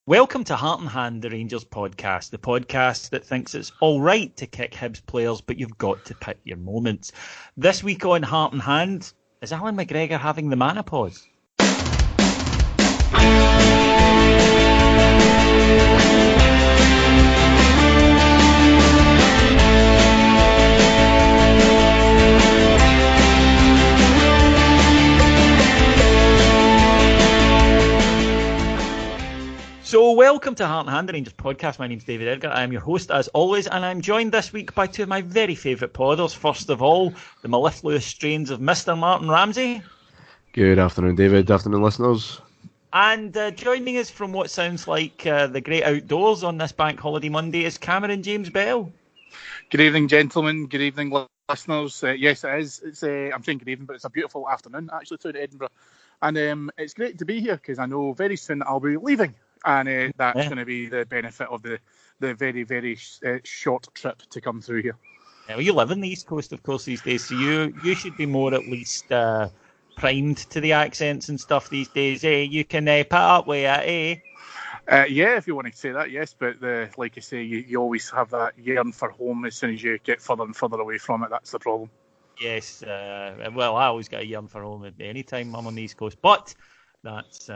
Welcome to Heart and Hand, the Rangers podcast, the podcast that thinks it's all right to kick Hibs players, but you've got to pick your moments. This week on Heart and Hand, is Allan McGregor having the Manopause? So welcome to Heart and Hand, the Rangers podcast. My name's David Edgar. I am your host as always, and I'm joined this week by two of my very favourite podders. First of all, the mellifluous strains of Mr. Martyn Ramsey. Good afternoon, David. Afternoon, listeners. And joining us from what sounds like the great outdoors on this bank holiday Monday is Cameron James Bell. Good evening, gentlemen. Good evening, listeners. Yes, it is. I'm saying good evening, but it's a beautiful afternoon actually through to Edinburgh, and it's great to be here because I know very soon I'll be leaving. And that's going to be the benefit of the very, very short trip to come through here. Yeah, well, you live in the East Coast, of course, these days, so you should be more at least primed to the accents and stuff these days. You can put up with it, yeah, if you want to say that, yes. But like I say, you always have that yearn for home as soon as you get further and further away from it. That's the problem. Yes, well, I always get a yearn for home at any time I'm on the East Coast, but that's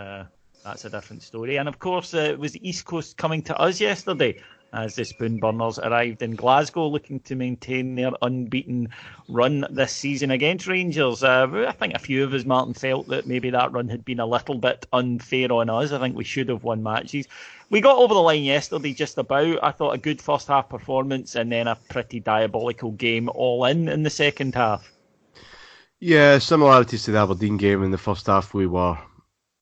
a different story. And of course, it was the East Coast coming to us yesterday as the Spoon Burners arrived in Glasgow looking to maintain their unbeaten run this season against Rangers. I think a few of us, Martin, felt that maybe that run had been a little bit unfair on us. I think we should have won matches. We got over the line yesterday just about. I thought a good first half performance and then a pretty diabolical game all in the second half. Yeah, similarities to the Aberdeen game. In the first half we were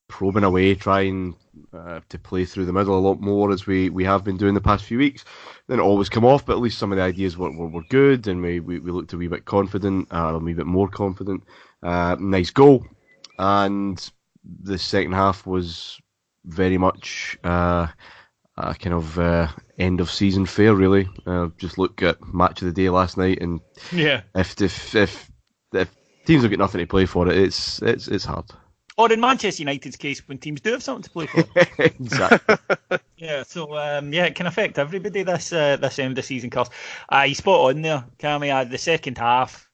probing away, trying to play through the middle a lot more as we have been doing the past few weeks. Then it always come off, but at least some of the ideas were good, and we looked a wee bit confident, a wee bit more confident. Nice goal, and the second half was very much a kind of end of season fare, really. Just look at match of the day last night, and yeah, if teams have got nothing to play for, it's hard. Or in Manchester United's case, when teams do have something to play for. Exactly. Yeah, so it can affect everybody this end of season curse. You spot on there, Cammy. The second half,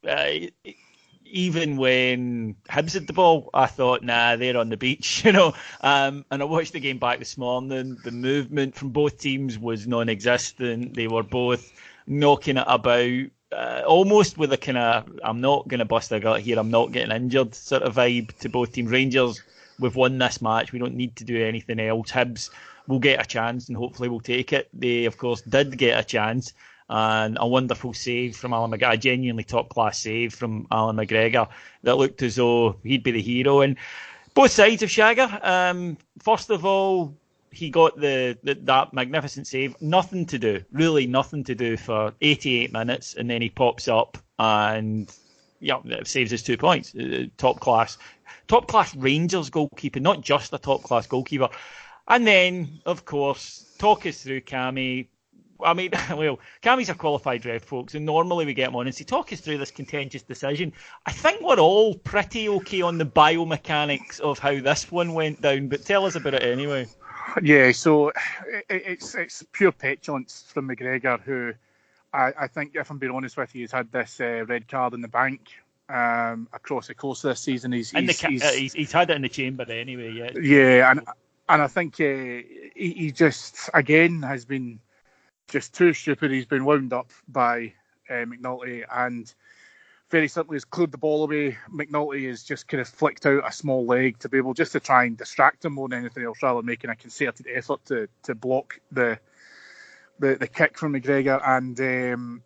even when Hibs had the ball, I thought, nah, they're on the beach, And I watched the game back this morning. The movement from both teams was non-existent. They were both knocking it about. Almost with a kind of, I'm not going to bust a gut here, I'm not getting injured sort of vibe to both teams. Rangers, we've won this match, we don't need to do anything else. Hibs will get a chance and hopefully we'll take it. They, of course, did get a chance, and a wonderful save from Allan McGregor, a genuinely top-class save from Allan McGregor that looked as though he'd be the hero. And both sides of Shagger, first of all, he got that magnificent save. Nothing to do for 88 minutes, and then he pops up and saves us 2 points. Top class Rangers goalkeeping, not just a top class goalkeeper. And then, of course, talk us through Cammy. I mean, well, Cammy's a qualified ref, folks, and normally we get him on and say, talk us through this contentious decision. I think we're all pretty okay on the biomechanics of how this one went down, but tell us about it anyway. Yeah, so it's pure petulance from McGregor, who I think, if I'm being honest with you, he's had this red card in the bank across the course of this season. He's had it in the chamber anyway. Yeah. Yeah, and I think he just again has been just too stupid. He's been wound up by McNulty and very simply has cleared the ball away. McNulty has just kind of flicked out a small leg to be able just to try and distract him more than anything else, rather than making a concerted effort to block the kick from McGregor. And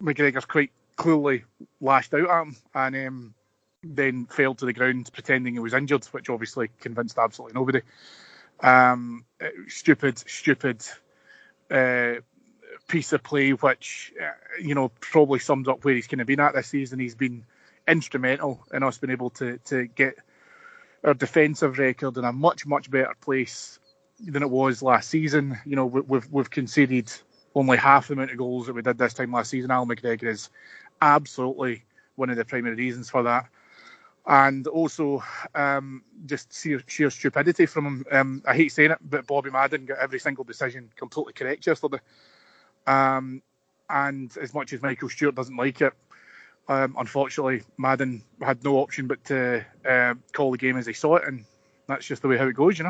McGregor's quite clearly lashed out at him and then fell to the ground pretending he was injured, which obviously convinced absolutely nobody. Stupid piece of play, which probably sums up where he's kind of been at this season. He's been instrumental in us being able to get our defensive record in a much better place than it was last season. We've conceded only half the amount of goals that we did this time last season. Allan McGregor is absolutely one of the primary reasons for that. And also just sheer stupidity from him. I hate saying it, but Bobby Madden got every single decision completely correct yesterday. And as much as Michael Stewart doesn't like it, unfortunately, Madden had no option but to call the game as he saw it, and that's just the way how it goes,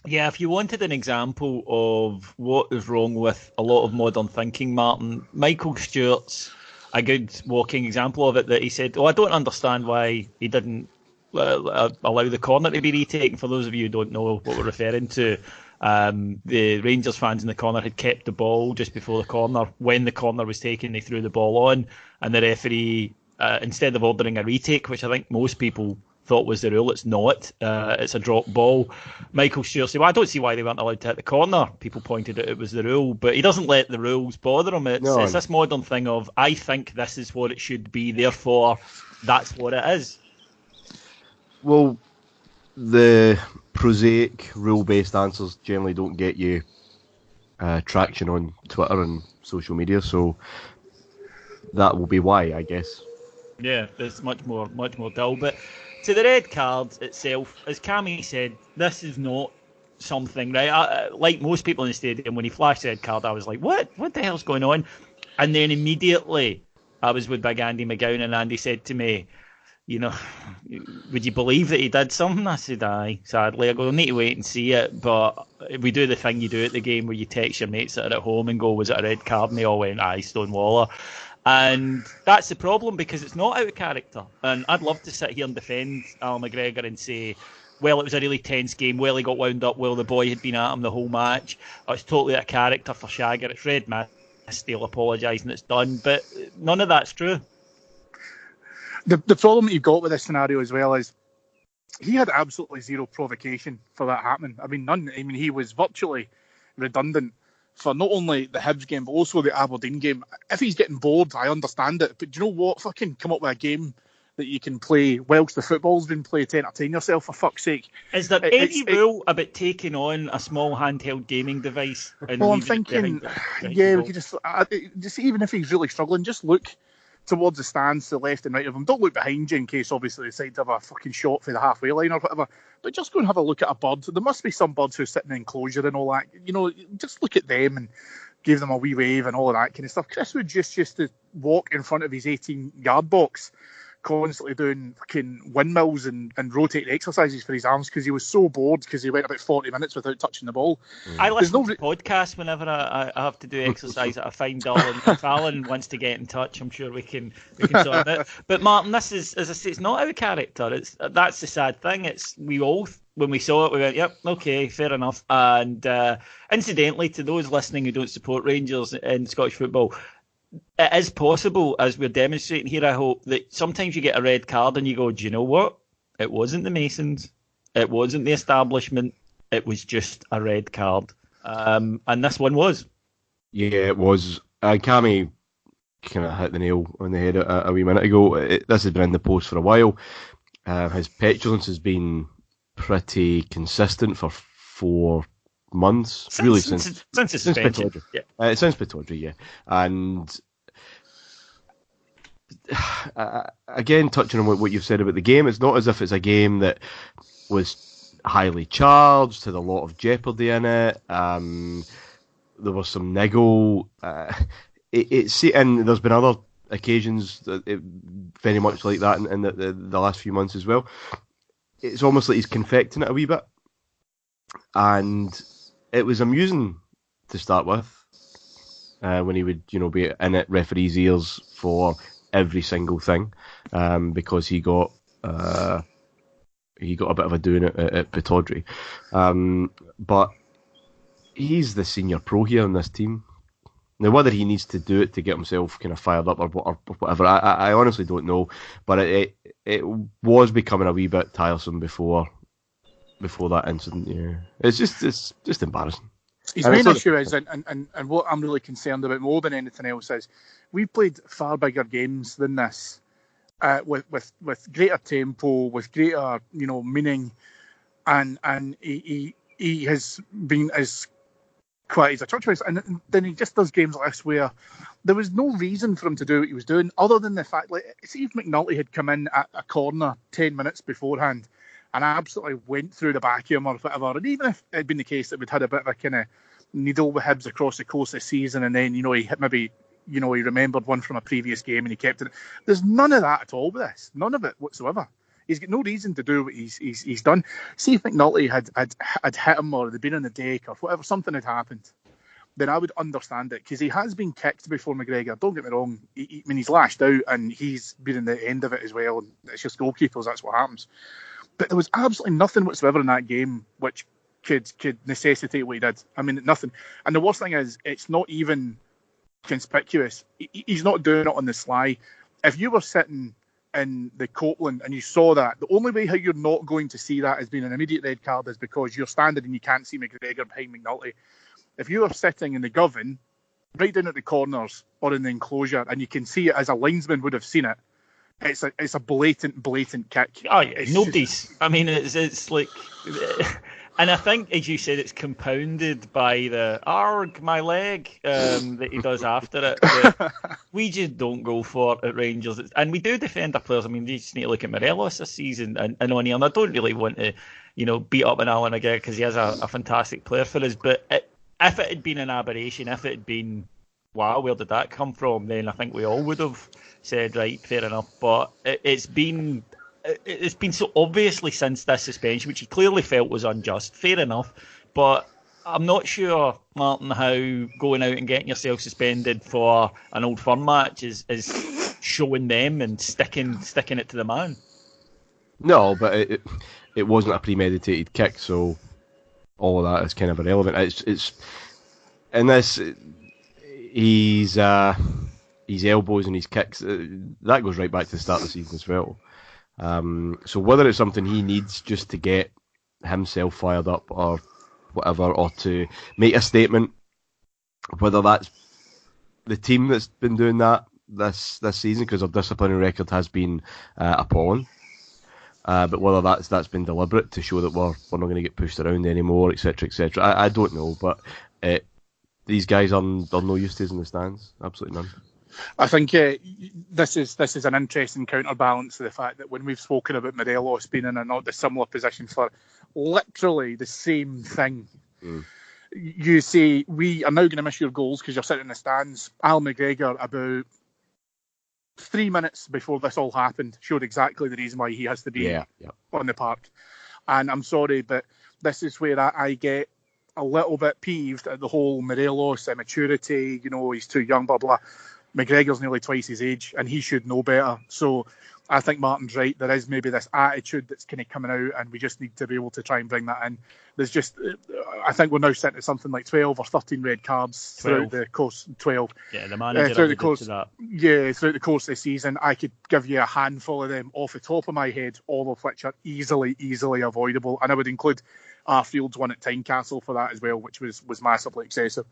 Yeah, if you wanted an example of what is wrong with a lot of modern thinking, Martin, Michael Stewart's a good walking example of it, that he said, I don't understand why he didn't allow the corner to be retaken. For those of you who don't know what we're referring to, the Rangers fans in the corner had kept the ball just before the corner. When the corner was taken, they threw the ball on, and the referee, instead of ordering a retake, which I think most people thought was the rule, it's not. It's a drop ball. Michael Stewart said, I don't see why they weren't allowed to hit the corner. People pointed out it was the rule, but he doesn't let the rules bother him. It's this modern thing of, I think this is what it should be, therefore that's what it is. Well, the prosaic rule-based answers generally don't get you traction on Twitter and social media, so that will be why, I guess. Yeah, there's much more dull. But to the red card itself, as Cammy said, this is not something, right? Like most people in the stadium, when he flashed the red card, I was like, what the hell's going on? And then immediately I was with Big Andy McGowan, and Andy said to me, would you believe that he did something? I said, aye, sadly. I go, we'll need to wait and see it, but we do the thing you do at the game where you text your mates that are at home and go, was it a red card? And they all went, aye, Stonewaller. And that's the problem, because it's not out of character. And I'd love to sit here and defend Allan McGregor and say, well, it was a really tense game. Well, he got wound up. Well, the boy had been at him the whole match. It's totally out of character for Shagger. It's red mist. They'll apologise and it's done. But none of that's true. The problem that you've got with this scenario as well is he had absolutely zero provocation for that happening. I mean, none. I mean, he was virtually redundant for not only the Hibs game, but also the Aberdeen game. If he's getting bored, I understand it. But do you know what? Fucking come up with a game that you can play whilst the football's been played to entertain yourself, for fuck's sake. Is there any rule about taking on a small handheld gaming device? Well, I'm thinking, yeah, we could just even if he's really struggling, just look towards the stands to the left and right of him. Don't look behind you in case, obviously, they decide to have a fucking shot for the halfway line or whatever. But just go and have a look at a bird. There must be some birds who sit in the enclosure and all that. Just look at them and give them a wee wave and all of that kind of stuff. Chris Wood just used to walk in front of his 18-yard box, constantly doing fucking windmills and rotating exercises for his arms because he was so bored because he went about 40 minutes without touching the ball. I listen to podcasts whenever I have to do exercise that I find dull, and if Alan wants to get in touch, I'm sure we can sort it. But Martin, this is, as I say, it's not out of character. That's the sad thing. We all, when we saw it, we went, yep, okay, fair enough. And incidentally, to those listening who don't support Rangers in Scottish football, it is possible, as we're demonstrating here, I hope, that sometimes you get a red card and you go, do you know what? It wasn't the Masons. It wasn't the establishment. It was just a red card. And this one was. Yeah, it was. Cammy kind of hit the nail on the head a wee minute ago. This has been in the post for a while. His petulance has been pretty consistent for 4 months, since Pittodrie. Yeah. Since Pittodrie, yeah. And again, touching on what you've said about the game, it's not as if it's a game that was highly charged, had a lot of jeopardy in it. There was some niggle. And there's been other occasions very much like that in the last few months as well. It's almost like he's confecting it a wee bit. And it was amusing to start with when he would, be in at referees' ears for every single thing, because he got a bit of a doing at Pittodrie. But he's the senior pro here on this team. Now, whether he needs to do it to get himself kind of fired up or whatever, I honestly don't know. But it was becoming a wee bit tiresome before that incident. Yeah, it's just embarrassing. His main issue is, and what I'm really concerned about more than anything else is, we've played far bigger games than this, with greater tempo, with greater meaning, and he has been as quite as a church mouse. And then he just does games like this where there was no reason for him to do what he was doing, other than the fact, like, see if McNulty had come in at a corner 10 minutes beforehand and absolutely went through the back of him or whatever, and even if it had been the case that we'd had a bit of a kind of needle with Hibs across the course of the season, and then, he hit maybe, he remembered one from a previous game and he kept it. There's none of that at all with this. None of it whatsoever. He's got no reason to do what he's done. See if McNulty had hit him, or they'd been on the deck or whatever, something had happened, then I would understand it, because he has been kicked before, McGregor. Don't get me wrong. He's lashed out and he's been in the end of it as well. And it's just goalkeepers, that's what happens. But there was absolutely nothing whatsoever in that game which could necessitate what he did. I mean, nothing. And the worst thing is, it's not even conspicuous. He's not doing it on the sly. If you were sitting in the Copeland and you saw that, the only way how you're not going to see that as being an immediate red card is because you're standing and you can't see McGregor behind McNulty. If you were sitting in the Govan, right down at the corners or in the enclosure, and you can see it as a linesman would have seen it, it's a blatant kick. Oh yeah, nobody's. I mean, it's like, and I think, as you said, it's compounded by the "arg, my leg" that he does after it. We just don't go for it at Rangers, and we do defend our players. I mean, you just need to look at Morelos this season and on here. And I don't really want to, beat up on Allan McGregor because he is a fantastic player for us. But if it had been an aberration, if it had been, wow, where did that come from? Then I think we all would have said, right, fair enough. But it's been so obviously since this suspension, which he clearly felt was unjust. Fair enough, but I'm not sure, Martyn, how going out and getting yourself suspended for an Old Firm match is showing them and sticking it to the man. No, but it wasn't a premeditated kick, so all of that is kind of irrelevant. It's in this. His elbows and his kicks, that goes right back to the start of the season as well. So whether it's something he needs just to get himself fired up or whatever, or to make a statement, whether that's the team that's been doing that this season, because our disciplinary record has been appalling, but whether that's been deliberate to show that we're not going to get pushed around anymore, etc., etc. I don't know, but these guys are no use to us in the stands, absolutely none. I think this is an interesting counterbalance to the fact that when we've spoken about Morelos being in a not dissimilar position for literally the same thing, you say, we are now going to miss your goals because you're sitting in the stands. Allan McGregor, about 3 minutes before this all happened, showed exactly the reason why he has to be on the park. And I'm sorry, but this is where I get a little bit peeved at the whole Morelos immaturity, he's too young, blah, blah. McGregor's nearly twice his age, and he should know better. So I think Martin's right. There is maybe this attitude that's kind of coming out, and we just need to be able to try and bring that in. There's just, I think we're now sitting at something like 12 or 13 red cards 12. Throughout the course. 12. Yeah, the manager throughout the course to that. Yeah, throughout the course of the season, I could give you a handful of them off the top of my head, all of which are easily avoidable, and I would include Arfield's one at Tynecastle for that as well, which was massively excessive.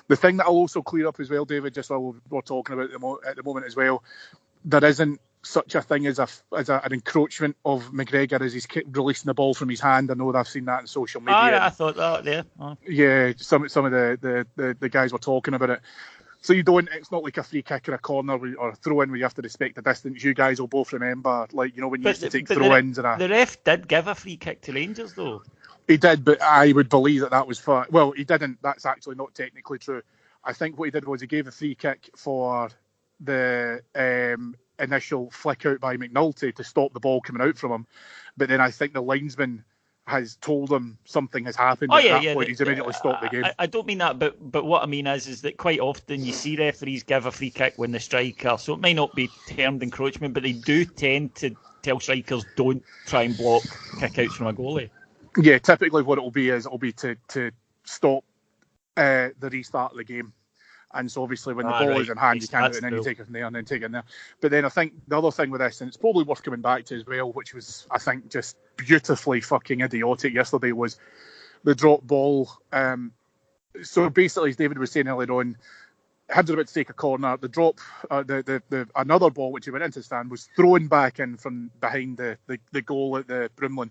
The thing that I'll also clear up as well, David, just while we're talking about it at the moment as well, there isn't such a thing as an encroachment of McGregor as he's releasing the ball from his hand. I know I've seen that on social media. I thought that there. Oh. Yeah, some of the guys were talking about it. So it's not like a free kick or a corner or a throw-in where you have to respect the distance. You guys will both remember, when you used to take throw-ins. The ref did give a free kick to Rangers, though. He did, but I would believe that was for... Well, he didn't. That's actually not technically true. I think what he did was he gave a free kick for the initial flick out by McNulty to stop the ball coming out from him. But then I think the linesman has told him something has happened at that point. He's immediately stopped the game. I don't mean that, but what I mean is that quite often you see referees give a free kick when the striker, so it may not be termed encroachment, but they do tend to tell strikers don't try and block kick-outs from a goalie. Yeah, typically what it'll be to stop the restart of the game. And so obviously when the ball is in hand, you can't do it, and then you take it from there and then take it in there. But then I think the other thing with this, and it's probably worth coming back to as well, which was, I think, just beautifully fucking idiotic yesterday, was the drop ball. So basically, as David was saying earlier on, Hibs were about to take a corner. The drop, the another ball, which he went into the stand, was thrown back in from behind the goal at the Broomlin.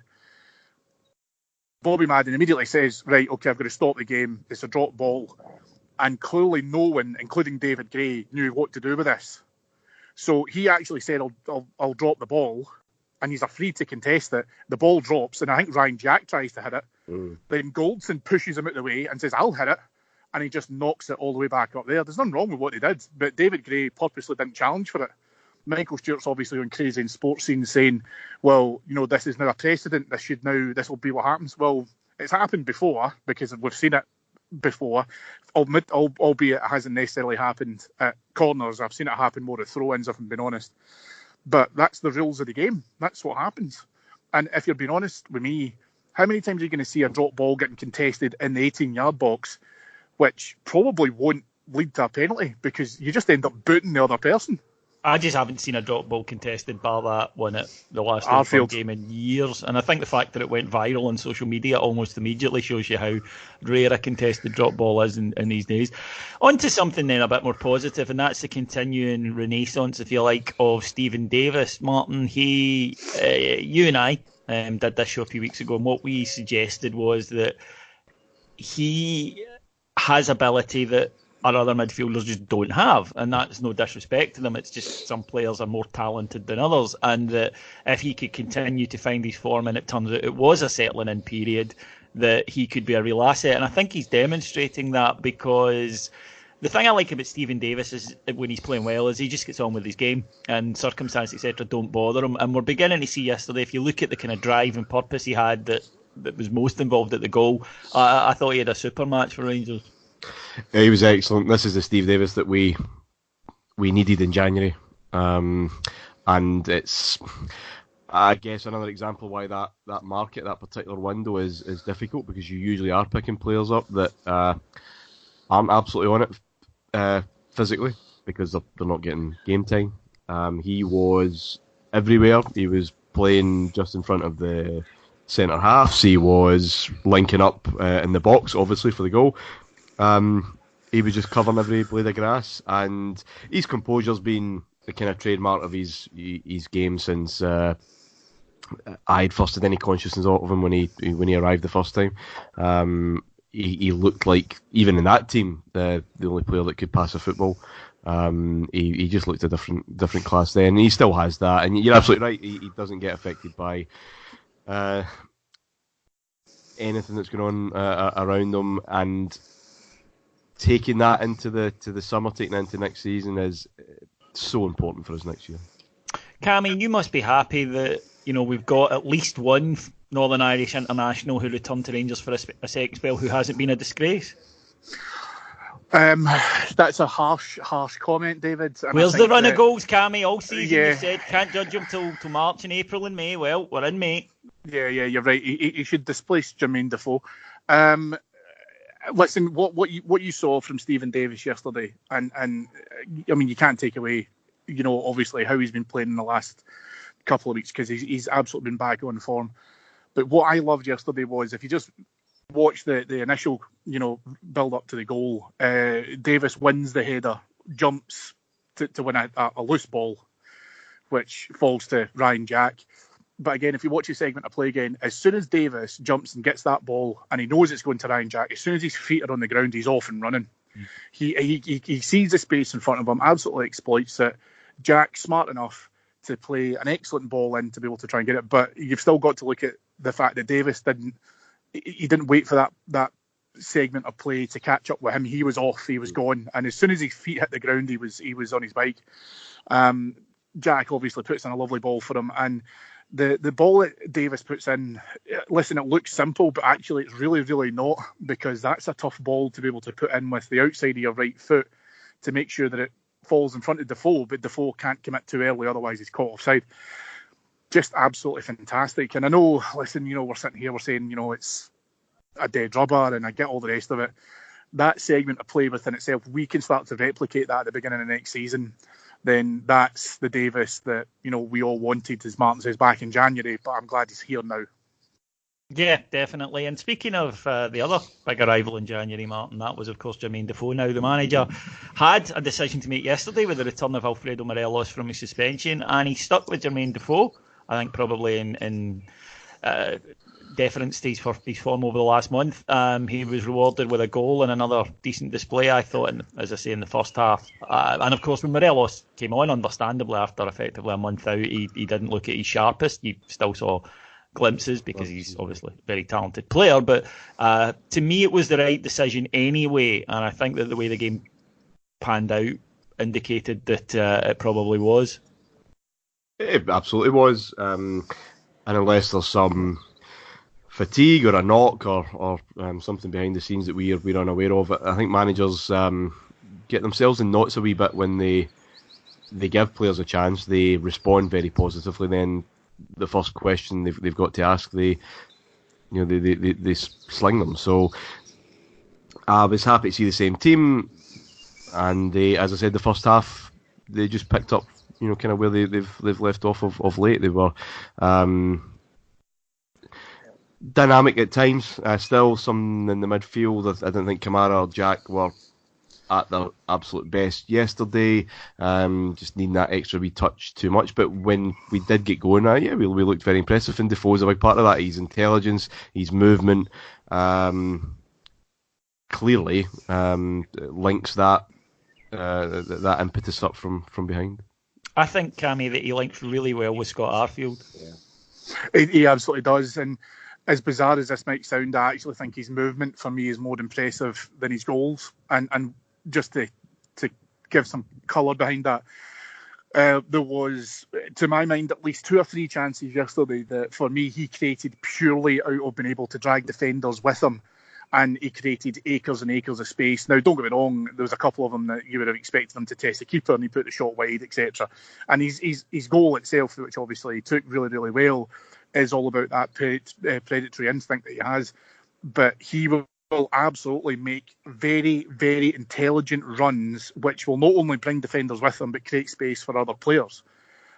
Bobby Madden immediately says, right, okay, I've got to stop the game. It's a drop ball. And clearly no one, including David Gray, knew what to do with this. So he actually said, I'll drop the ball. And he's free to contest it. The ball drops, and I think Ryan Jack tries to hit it. Then Goldson pushes him out the way and says, I'll hit it. And he just knocks it all the way back up there. There's nothing wrong with what he did, but David Gray purposely didn't challenge for it. Michael Stewart's obviously on Crazy in Sports Scene saying, well, this is now a precedent. This will be what happens. Well, it's happened before because we've seen it before, albeit it hasn't necessarily happened at corners. I've seen it happen more at throw-ins, if I'm being honest. But that's the rules of the game. That's what happens. And if you're being honest with me, how many times are you going to see a drop ball getting contested in the 18-yard box, which probably won't lead to a penalty because you just end up booting the other person? I just haven't seen a drop ball contested bar that one at the last game in years. And I think the fact that it went viral on social media almost immediately shows you how rare a contested drop ball is in these days. On to something then a bit more positive, and that's the continuing renaissance, if you like, of Stephen Davis. Martin, you and I did this show a few weeks ago, and what we suggested was that he has ability that our other midfielders just don't have, and that's no disrespect to them. It's just some players are more talented than others, and that if he could continue to find his form, and it turns out it was a settling in period, that he could be a real asset. And I think he's demonstrating that, because the thing I like about Stephen Davis is when he's playing well is he just gets on with his game, and circumstances, etc., don't bother him. And we're beginning to see yesterday, if you look at the kind of drive and purpose he had that was most involved at the goal, I thought he had a super match for Rangers. Yeah, he was excellent. This is the Steve Davis that we needed in January, and it's, I guess, another example why that market, that particular window is difficult, because you usually are picking players up that aren't absolutely on it physically, because they're not getting game time. He was everywhere. He was playing just in front of the centre halves. He was linking up in the box, obviously, for the goal. He was just covering every blade of grass, and his composure's been the kind of trademark of his game since I'd first had any consciousness of him when he arrived the first time. He looked like, even in that team, the only player that could pass a football. He just looked a different class then. He still has that, and you're absolutely right. He doesn't get affected by anything that's going on around him, and taking that into the summer, taking that into next season is so important for us next year. Cammy, you must be happy that we've got at least one Northern Irish international who returned to Rangers for a second spell who hasn't been a disgrace. That's a harsh comment, David. And where's the run of goals, Cammy? All season yeah. You said can't judge him till March and April and May. Well, we're in May. Yeah, you're right. He should displace Jermaine Defoe. Listen, what you saw from Stephen Davis yesterday, and I mean, you can't take away, obviously how he's been playing in the last couple of weeks, because he's absolutely been back on form. But what I loved yesterday was, if you just watch the initial, build up to the goal, Davis wins the header, jumps to win a loose ball, which falls to Ryan Jack. But again, if you watch his segment of play again, as soon as Davis jumps and gets that ball, and he knows it's going to Ryan Jack, as soon as his feet are on the ground, he's off and running. He sees the space in front of him, absolutely exploits it. Jack's smart enough to play an excellent ball in to be able to try and get it, but you've still got to look at the fact that Davis didn't wait for that segment of play to catch up with him. He was off, he was gone, and as soon as his feet hit the ground, he was on his bike. Jack obviously puts in a lovely ball for him, and the ball that Davis puts in, listen, it looks simple, but actually it's really, really not, because that's a tough ball to be able to put in with the outside of your right foot to make sure that it falls in front of Defoe, but Defoe can't commit too early, otherwise he's caught offside. Just absolutely fantastic. And I know, listen, we're sitting here, we're saying, it's a dead rubber, and I get all the rest of it. That segment of play within itself, we can start to replicate that at the beginning of next season, then that's the Davis that, we all wanted, as Martin says, back in January, but I'm glad he's here now. Yeah, definitely. And speaking of the other big arrival in January, Martin, that was, of course, Jermaine Defoe. Now, the manager had a decision to make yesterday with the return of Alfredo Morelos from his suspension, and he stuck with Jermaine Defoe, I think probably in deference to his form over the last month. He was rewarded with a goal and another decent display, I thought, as I say, in the first half. And of course, when Morelos came on, understandably, after effectively a month out, he didn't look at his sharpest. You still saw glimpses because he's obviously a very talented player. But to me, it was the right decision anyway. And I think that the way the game panned out indicated that it probably was. It absolutely was. And unless there's some fatigue or a knock or something behind the scenes that we're unaware of, I think managers get themselves in knots a wee bit when they give players a chance. They respond very positively. Then the first question they've got to ask, they sling them. So I was happy to see the same team, and as I said, the first half they just picked up, kind of where they've left off of late. They were dynamic at times. Still some in the midfield. I don't think Kamara or Jack were at their absolute best yesterday. Just needing that extra wee touch too much. But when we did get going, we looked very impressive. And Defoe's a big part of that. His intelligence, his movement, clearly links that impetus up from behind. I think, Cammy, that he links really well with Scott Arfield. Yeah. He absolutely does. And as bizarre as this might sound, I actually think his movement for me is more impressive than his goals. And just to give some colour behind that, there was, to my mind, at least 2 or 3 chances yesterday that for me he created purely out of being able to drag defenders with him. And he created acres and acres of space. Now, don't get me wrong, there was a couple of them that you would have expected him to test the keeper, and he put the shot wide, etc. And his goal itself, which obviously he took really, really well, is all about that predatory instinct that he has. But he will absolutely make very, very intelligent runs, which will not only bring defenders with him, but create space for other players.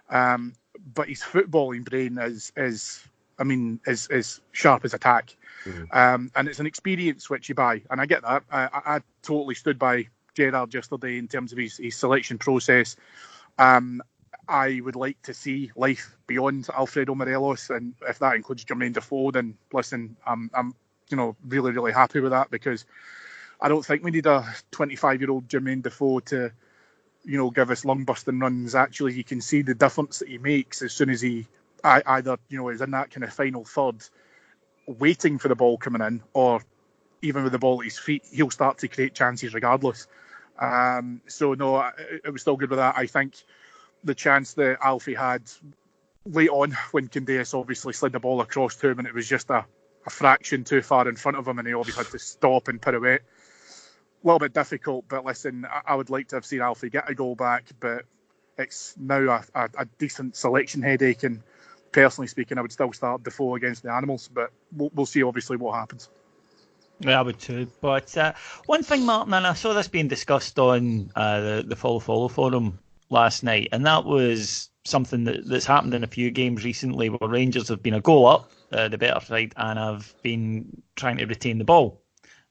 But his footballing brain is sharp as a tack. Mm-hmm. And it's an experience which you buy, and I get that. I totally stood by Gerrard yesterday in terms of his selection process. I would like to see life beyond Alfredo Morelos, and if that includes Jermaine Defoe, then listen, I'm really, really happy with that, because I don't think we need a 25-year-old Jermaine Defoe to give us lung-busting runs. Actually, you can see the difference that he makes as soon as he either is in that kind of final third, waiting for the ball coming in, or even with the ball at his feet, he'll start to create chances regardless. So no, it was still good with that. I think the chance that Alfie had late on when Candeas obviously slid the ball across to him, and it was just a fraction too far in front of him, and he obviously had to stop and pirouette. A little bit difficult, but listen, I would like to have seen Alfie get a goal back, but it's now a decent selection headache, and personally speaking, I would still start Defoe against the Animals, but we'll see obviously what happens. Yeah, I would too. But one thing, Martin, and I saw this being discussed on the Follow forum last night, and that was something that's happened in a few games recently where Rangers have been a goal up, the better side, and have been trying to retain the ball.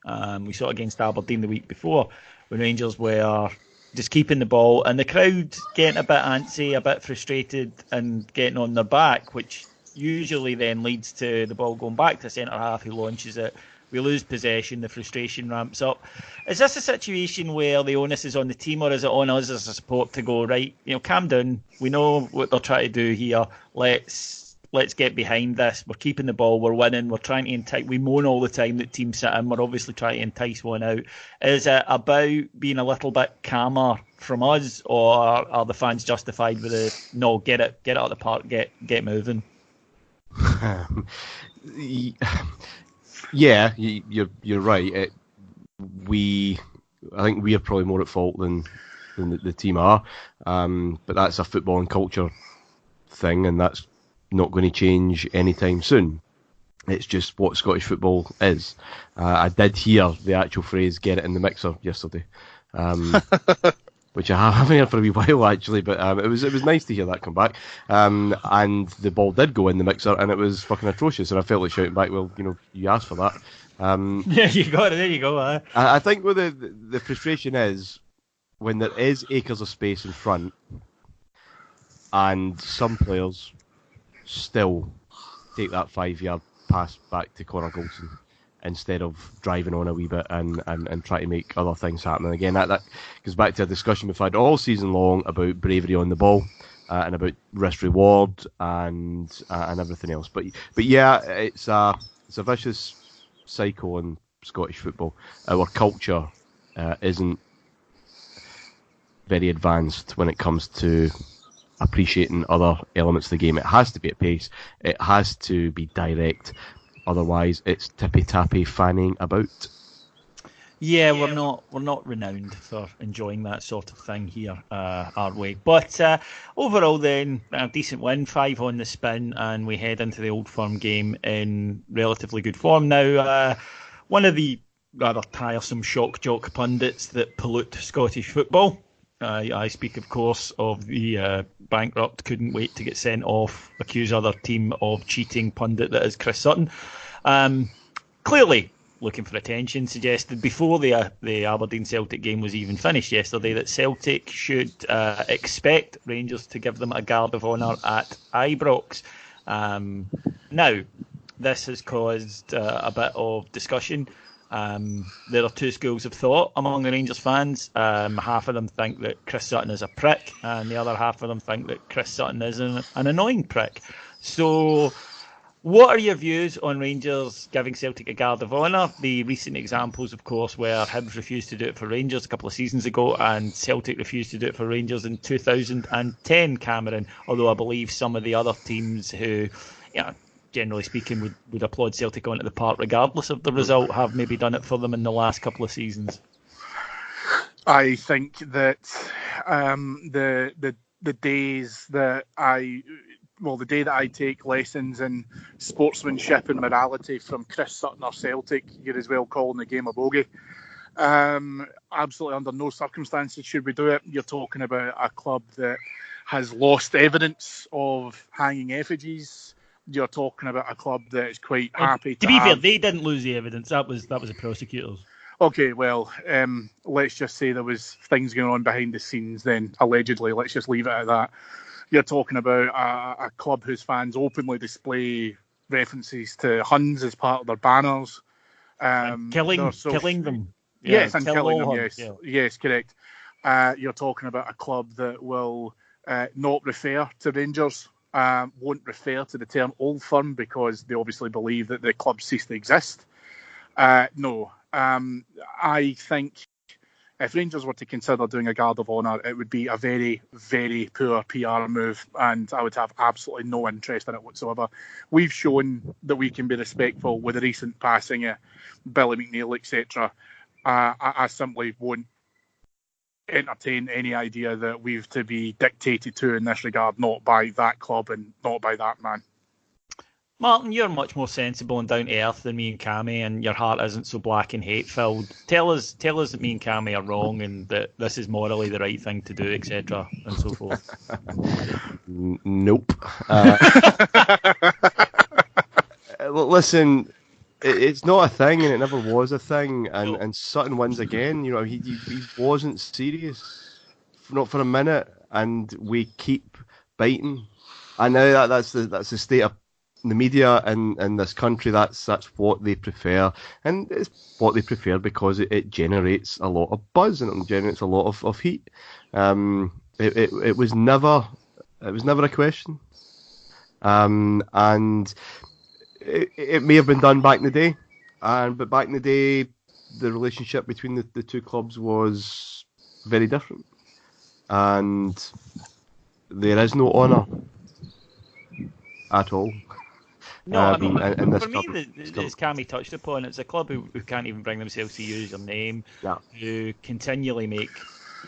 We saw it against Aberdeen the week before when Rangers were just keeping the ball, and the crowd getting a bit antsy, a bit frustrated, and getting on their back, which usually then leads to the ball going back to centre half, who launches it. We lose possession, the frustration ramps up. Is this a situation where the onus is on the team, or is it on us as a support to go, right, calm down, we know what they're trying to do here, let's get behind this, we're keeping the ball, we're winning, we're trying to entice, we moan all the time that teams sit in, we're obviously trying to entice one out. Is it about being a little bit calmer from us, or are the fans justified with no, get it out of the park, get moving? Yeah, you're right. I think we are probably more at fault than the team are, but that's a football and culture thing, and that's not going to change anytime soon. It's just what Scottish football is. I did hear the actual phrase "get it in the mixer" yesterday, which I haven't heard for a wee while actually, but it was nice to hear that come back. And the ball did go in the mixer, and it was fucking atrocious, and I felt like shouting back, well, you asked for that. Yeah, you got it, there you go. I think where the frustration is when there is acres of space in front, and some players still take that 5-yard pass back to Conor Goldson instead of driving on a wee bit and try to make other things happen. And again, that goes back to a discussion we've had all season long about bravery on the ball and about risk reward and everything else. But yeah, it's a vicious cycle in Scottish football. Our culture isn't very advanced when it comes to appreciating other elements of the game. It has to be at pace. It has to be direct. Otherwise, it's tippy-tappy fanning about. Yeah, we're not renowned for enjoying that sort of thing here, are we? But overall, then, a decent win, 5 on the spin, and we head into the Old Firm game in relatively good form. Now, one of the rather tiresome shock jock pundits that pollute Scottish football. I speak, of course, of the bankrupt, couldn't wait to get sent off, accuse other team of cheating pundit that is Chris Sutton. Clearly looking for attention, suggested before the Aberdeen Celtic game was even finished yesterday that Celtic should expect Rangers to give them a guard of honour at Ibrox. Now, this has caused a bit of discussion. There are two schools of thought among the Rangers fans. Half of them think that Chris Sutton is a prick, and the other half of them think that Chris Sutton is an annoying prick. So, what are your views on Rangers giving Celtic a guard of honour? The recent examples, of course, where Hibs refused to do it for Rangers a couple of seasons ago, and Celtic refused to do it for Rangers in 2010, Cameron. Although I believe some of the other teams who, generally speaking, would applaud Celtic onto the park regardless of the result, have maybe done it for them in the last couple of seasons. I think that the days that the day that I take lessons in sportsmanship and morality from Chris Sutton or Celtic, you're as well calling the game a bogey. Absolutely under no circumstances should we do it. You're talking about a club that has lost evidence of hanging effigies. You're talking about a club that is quite happy to be fair, they didn't lose the evidence. That was the prosecutors. Okay, well, let's just say there was things going on behind the scenes then, allegedly. Let's just leave it at that. You're talking about a club whose fans openly display references to Huns as part of their banners. Killing them. Yes, and killing them, yes. Yeah. Yes, correct. You're talking about a club that will not refer to Rangers, won't refer to the term Old Firm because they obviously believe that the club ceased to exist. No. I think if Rangers were to consider doing a guard of honour, it would be a very, very poor PR move, and I would have absolutely no interest in it whatsoever. We've shown that we can be respectful with the recent passing of Billy McNeil, etc. I simply won't entertain any idea that we've to be dictated to in this regard, not by that club and not by that man. Martyn, you're much more sensible and down to earth than me and Cammy, and your heart isn't so black and hate filled. Tell us that me and Cammy are wrong and that this is morally the right thing to do, etc., and so forth. Nope. Listen, it's not a thing, and it never was a thing. And Sutton wins again. He wasn't serious, not for a minute, and we keep biting. I know that's the state of the media in this country. That's what they prefer, and it's what they prefer because it generates a lot of buzz and it generates a lot of heat. It was never a question, and it may have been done back in the day, but back in the day the relationship between the two clubs was very different, and there is no honour at all. No, for me, as Cammy touched upon, it's a club who can't even bring themselves to use their name, who continually make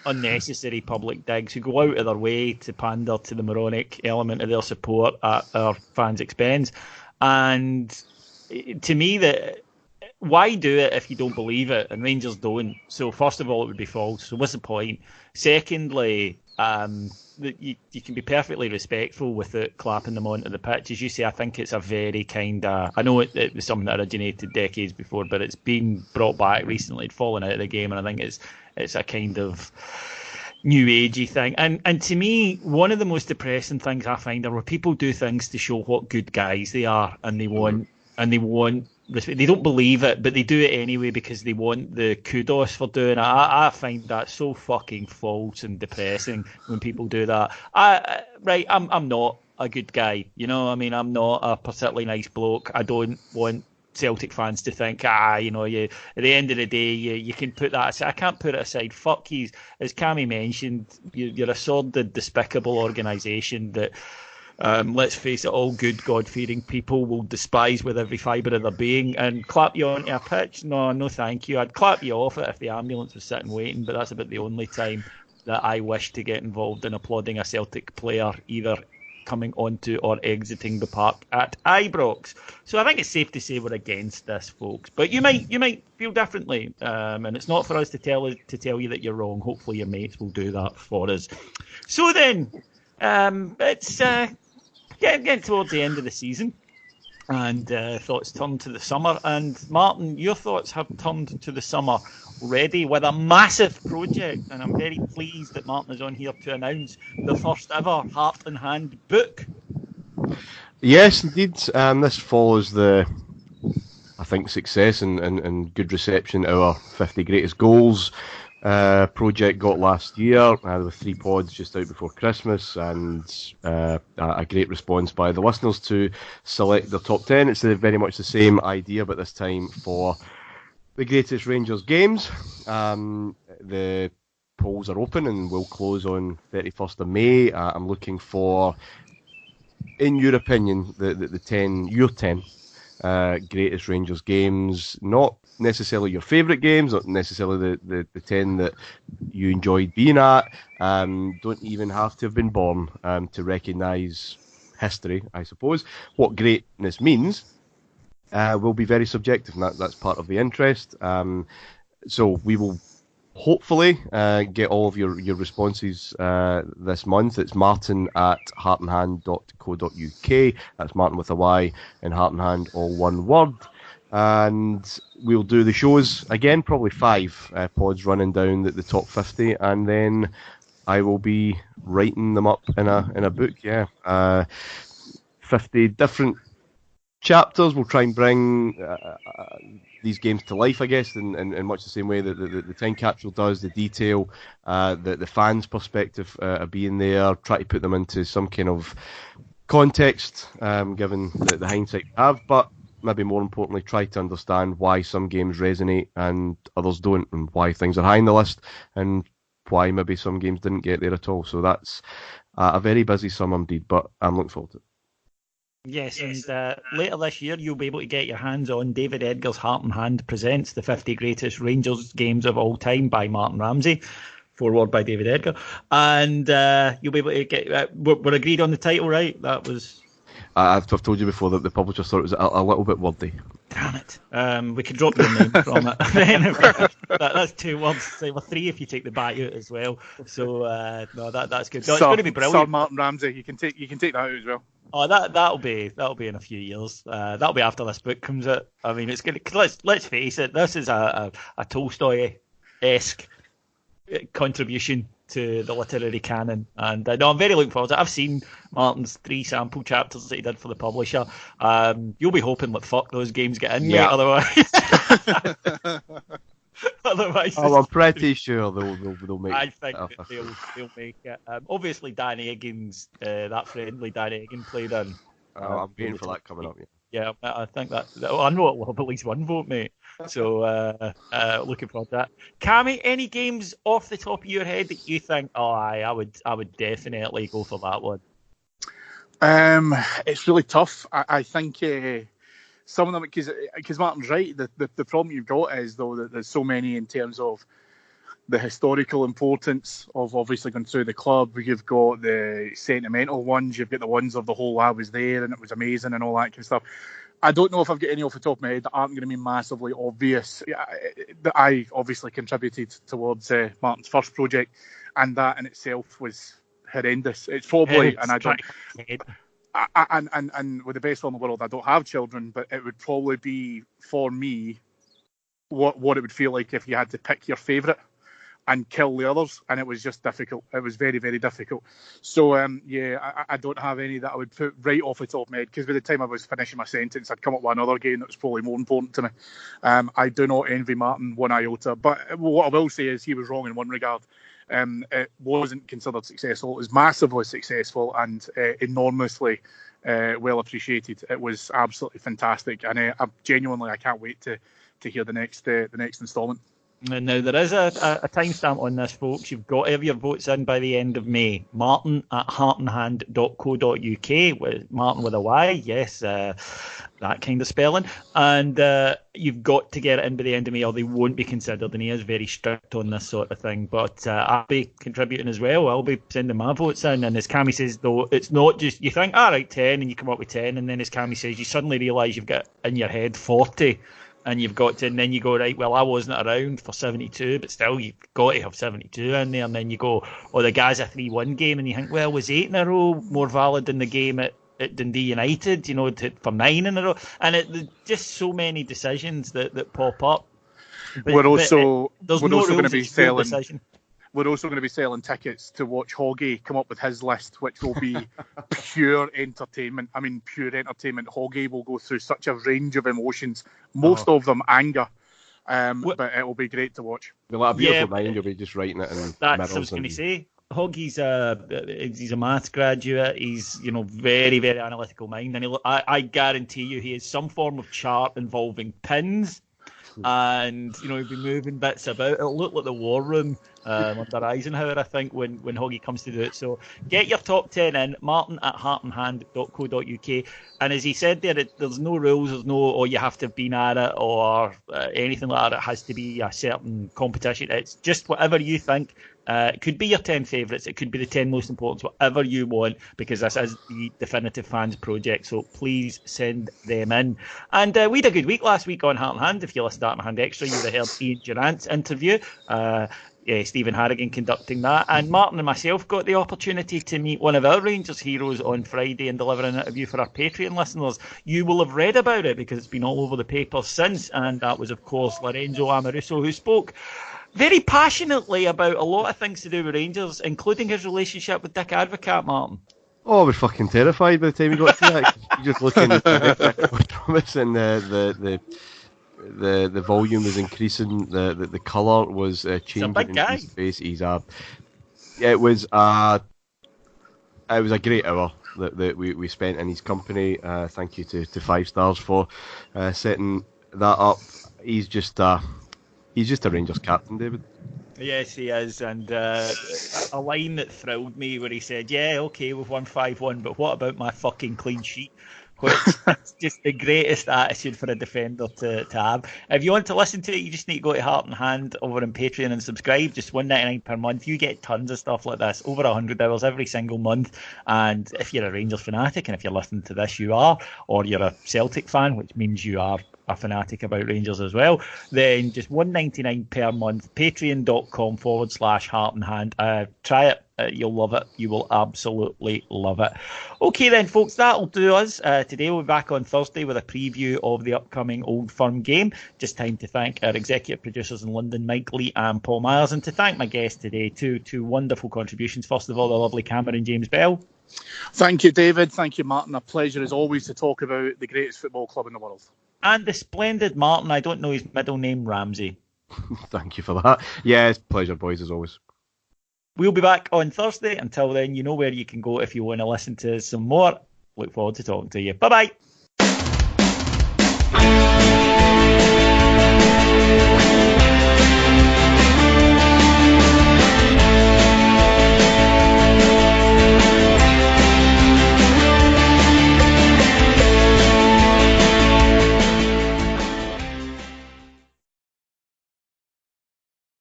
unnecessary public digs, who go out of their way to pander to the moronic element of their support at our fans' expense. And to me, why do it if you don't believe it? And Rangers don't. So first of all, it would be false. So what's the point? Secondly, you can be perfectly respectful with it, clapping them onto the pitch. As you say, I think it's a very kind of... I know it was something that originated decades before, but it's been brought back recently. It'd fallen out of the game, and I think it's a kind of new agey thing. And to me, one of the most depressing things I find are where people do things to show what good guys they are, and they want and they want respect. They don't believe it, but they do it anyway because they want the kudos for doing it. I find that so fucking false and depressing when people do that. I'm not a good guy, you know. I mean, I'm not a particularly nice bloke. I don't want Celtic fans to think, at the end of the day, you can put that aside. I can't put it aside. Fuck you. As Cammy mentioned, you're a sordid, despicable organisation that, let's face it, all good, God-fearing people will despise with every fibre of their being. And clap you onto a pitch? No, thank you. I'd clap you off it if the ambulance was sitting waiting, but that's about the only time that I wish to get involved in applauding a Celtic player, either coming onto or exiting the park at Ibrox. So I think it's safe to say we're against this, folks. But you might feel differently, and it's not for us to tell you that you're wrong. Hopefully your mates will do that for us. So then, it's getting towards the end of the season, and thoughts turn to the summer. And Martyn, your thoughts have turned to the summer already with a massive project, and I'm very pleased that Martyn is on here to announce the first ever Heart and Hand book. Yes, indeed. This follows the, I think, success and good reception our 50 Greatest Goals project got last year. There were 3 pods just out before Christmas, and a great response by the listeners to select the top 10. It's very much the same idea, but this time for the greatest Rangers games. The polls are open and will close on 31st of May. I'm looking for, in your opinion, the 10 greatest Rangers games. Not necessarily your favourite games, not necessarily the 10 that you enjoyed being at. Don't even have to have been born to recognise history, I suppose. What greatness means will be very subjective, and that's part of the interest. So we will hopefully get all of your responses this month. It's martyn@heartandhand.co.uk. That's Martyn with a Y and Heart and Hand all one word. And we'll do the shows again, probably 5 pods running down the top 50, and then I will be writing them up in a book. 50 different chapters. We'll try and bring these games to life, I guess, in much the same way that the time capsule does. The detail, the fans' perspective being there. Try to put them into some kind of context, given the hindsight we have, but maybe more importantly, try to understand why some games resonate and others don't, and why things are high on the list, and why maybe some games didn't get there at all. So that's a very busy summer indeed, but I'm looking forward to it. Yes, and later this year you'll be able to get your hands on David Edgar's Heart and Hand Presents the 50 Greatest Rangers Games of All Time by Martyn Ramsey, foreword by David Edgar, and you'll be able to get. We're agreed on the title, right? That was. I've told you before that the publisher thought it was a little bit wordy. Damn it! We could drop your name from it. That's 2 words. So 3 if you take the bat out as well. So no, that's good. No, it's going to be brilliant. Sir Martyn Ramsey, you can take that out as well. Oh, that'll be in a few years. That'll be after this book comes out. I mean, it's going to. Let's face it. This is a Tolstoy-esque contribution to the literary canon, and no, I'm very looking forward to it. I've seen Martyn's 3 sample chapters that he did for the publisher. You'll be hoping that fuck those games get in, mate, otherwise. Otherwise, I'm pretty sure they'll make it. I think they'll make it. Obviously, Dan Egan's that friendly Dan Egan played in. I'm waiting for that coming up. Yeah, I think that. I know it will have at least 1 vote, mate. So looking forward to that. Cammy, any games off the top of your head that you think? I would definitely go for that one. It's really tough. I think some of them, because Martyn's right. The problem you've got is though that there's so many in terms of the historical importance of obviously going through the club. You've got the sentimental ones. You've got the ones of the whole I was there and it was amazing and all that kind of stuff. I don't know if I've got any off the top of my head that aren't going to be massively obvious. That I obviously contributed towards Martyn's first project, and that in itself was horrendous. It's probably, and I don't. And with the best will in the world, I don't have children, but it would probably be for me what it would feel like if you had to pick your favourite. and kill the others, and it was just difficult. It was very, very difficult. So, I don't have any that I would put right off the top of my head, because by the time I was finishing my sentence, I'd come up with another game that was probably more important to me. I do not envy Martyn one iota, but what I will say is he was wrong in one regard. It wasn't considered successful. It was massively successful and enormously well appreciated. It was absolutely fantastic, and I can't wait to hear the next instalment. And now there is a timestamp on this, folks. You've got to have your votes in by the end of May. Martyn@heartandhand.co.uk, with Martyn with a Y, yes, that kind of spelling. And you've got to get it in by the end of May, or they won't be considered. And he is very strict on this sort of thing. But I'll be contributing as well. I'll be sending my votes in. And as Cammy says, though, it's not just you think, all right, 10, and you come up with 10, and then as Cammy says, you suddenly realise you've got in your head 40. And you've got to, and then you go, right, well, I wasn't around for 72, but still, you've got to have 72 in there. And then you go, oh, the guy's a 3-1 game. And you think, well, was 8 in a row more valid than the game at Dundee United, for 9 in a row? And just so many decisions that pop up. We're also going to be selling. We're also going to be selling tickets to watch Hoggy come up with his list, which will be pure entertainment. I mean, pure entertainment. Hoggy will go through such a range of emotions, most of them anger, but it will be great to watch. You'll have a beautiful mind. You'll be just writing it in mirrors. That's what I was going to say. Hoggy's he's a maths graduate. He's very, very analytical mind, and I guarantee you he has some form of chart involving pins. And he'll be moving bits about. It'll look like the war room under Eisenhower, I think, when Hoggy comes to do it. So get your top 10 in, martyn@heartandhand.co.uk. And as he said there, there's no rules, there's no, you have to have been at it or anything like that. It has to be a certain competition. It's just whatever you think. It could be your 10 favourites, it could be the 10 most important, whatever you want, because this is the Definitive Fans project, so please send them in. And we had a good week last week on Heart and Hand. If you listened to Heart and Hand Extra, you would have heard Ian Durant's interview, Stephen Harrigan conducting that, and Martyn and myself got the opportunity to meet one of our Rangers heroes on Friday and deliver an interview for our Patreon listeners. You will have read about it because it's been all over the papers since, and that was, of course, Lorenzo Amoruso, who spoke very passionately about a lot of things to do with Rangers, including his relationship with Dick Advocaat, Martyn. Oh, I was fucking terrified by the time he got to that. You just looking at Thomas, and the volume was increasing, the colour was changing in his face. It was a great hour that we spent in his company. Thank you to 5 Stars for setting that up. He's just a Rangers captain, David. Yes, he is, and a line that thrilled me where he said, yeah, okay, we've won 5-1, but what about my fucking clean sheet? Which is just the greatest attitude for a defender to have. If you want to listen to it, you just need to go to Heart and Hand over on Patreon and subscribe. Just $1.99 per month. You get tons of stuff like this, over 100 hours every single month. And if you're a Rangers fanatic, and if you're listening to this, you are, or you're a Celtic fan, which means you are a fanatic about Rangers as well, then just $1.99 per month, patreon.com/Heart and Hand. Try it. You'll love it. You will absolutely love it. Okay then, folks, that'll do us. Today we'll be back on Thursday with a preview of the upcoming Old Firm game. Just time to thank our executive producers in London, Mike Lee and Paul Myers, and to thank my guests today, two wonderful contributions. First of all, the lovely Cameron James Bell. Thank you, David. Thank you, Martyn. A pleasure as always to talk about the greatest football club in the world. And the splendid Martyn, I don't know his middle name, Ramsey. Thank you for that. Yeah, it's a pleasure, boys, as always. We'll be back on Thursday. Until then, you know where you can go if you want to listen to some more. Look forward to talking to you. Bye-bye.